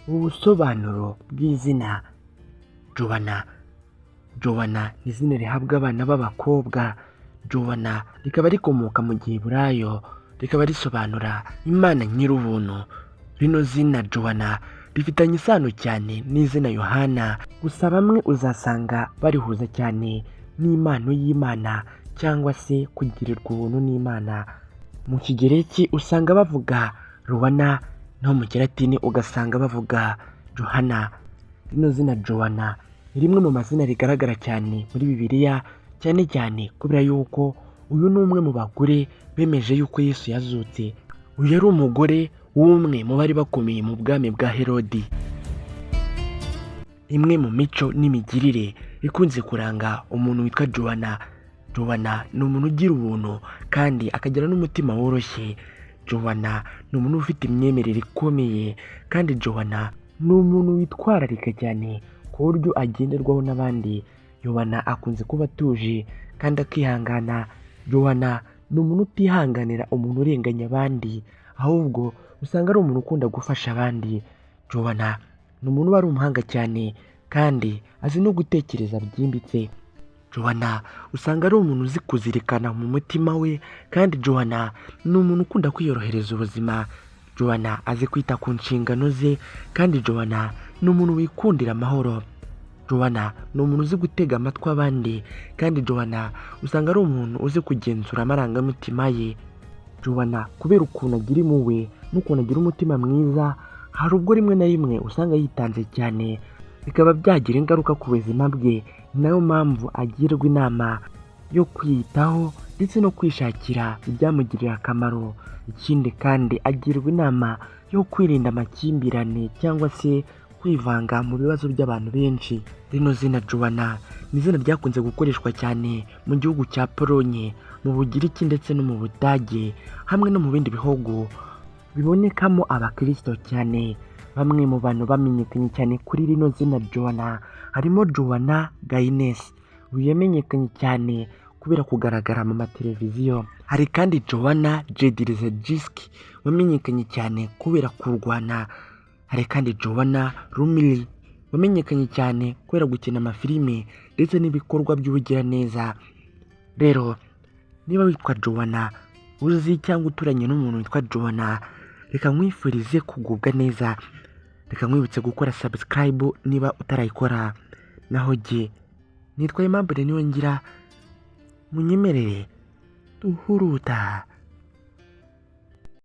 Ubusobanuro bw'izina Joanna. Joanna ni izina rihabwa abana b'abakobwa. Joanna rikaba rikomoka mu Giheburayo, rikaba risobanura Imana nyir'ubuntu. Rino zina Joanna rifitanye isano cyane n'izina Yohana, gusa bamwe uzasanga barihuza cyane n'impano y'Imana cyangwa se kugirirwa ubuntu n'Imana. Mu Kigereki usanga bavuga Rowana, naho mu Kilatini ugasanga bavuga Johana. Rino zina Joanna ni rimwe mu mazina rigaragara cyane muri Bibiliya, cyane cyane kubera yuko uyu ni umwe mu bagore bemeje yuko Yesu yazutse. Uyu yari umugore w'umwe mu bari bakomeye mu bwami bwa Herodi. Imwe mu mico n'imigirire ikunze kuranga umuntu witwa Joanna. Joanna ni umuntu ugira ubuntu kandi akagira n'umutima woroshye. Joanna ni umuntu ufite imyemerere ikomeye, kandi Joanna ni umuntu witwararika cyane ku buryo agenderwaho n'abandi. Joanna akunze kuba atuje kandi akihangana. Joanna ni umuntu utihanganira umuntu urenganya abandi, ahubwo usanga ari umuntu ukunda gufasha abandi. Joanna ni umuntu uba ari umuhanga cyane kandi azi no gutekereza byimbitse. Joanna usanga ari umuntu uzi kuzirikana mu mutima we, kandi Joanna ni umuntu ukunda kwiyorohereza ubuzima. Joanna azi kwita ku nshingano ze, kandi Joanna ni umuntu wikundira amahoro. Joanna ni umuntu uzi gutega amatwi abandi, kandi Joanna usanga ari umuntu uzi kugenzura amarangamutima ye. Joanna kubera ukuntu agira impuhwe n'ukuntu agira umutima mwiza, hari ubwo rimwe na rimwe usanga yitanze cyane, bikaba byagira ingaruka ku buzima bwe. Ni nayo mpamvu agirwa inama yo kwiyitaho ndetse no kwishakira ibyamugirira akamaro. Ikindi kandi agirwa inama yo kwirinda amakimbirane cyangwa se kwivanga mu bibazo by'abantu benshi. Rino zina Joanna ni izina ryakunze gukoreshwa cyane mu gihugu cya Polonye, mu Bugiriki ndetse no mu Budage, hamwe no mu bindi bihugu bibonekamo abakristo cyane. Bamwe mu bantu bamenyekanye cyane kuri rino zina Joanna harimo Joanna Gaines. Uyu yamenyekanye cyane kubera kugaragara mu mateleviziyo. Hari kandi Joanna Jedrzejewski wamenyekanye cyane kubera kurwana. Hari kandi Joanna Lumley wamenyekanye cyane kubera gukina amafilime ndetse n'ibikorwa by'ubugiraneza. Rero niba witwa Joanna, uzi cyangwa uturanye n'umuntu witwa Joanna, reka nkwifurize kugubwa neza. Reka nkwibutse gukora subscribe niba utarayikora. Naho jye nitwa Aimable Niyongira, munyemerere duhuruta.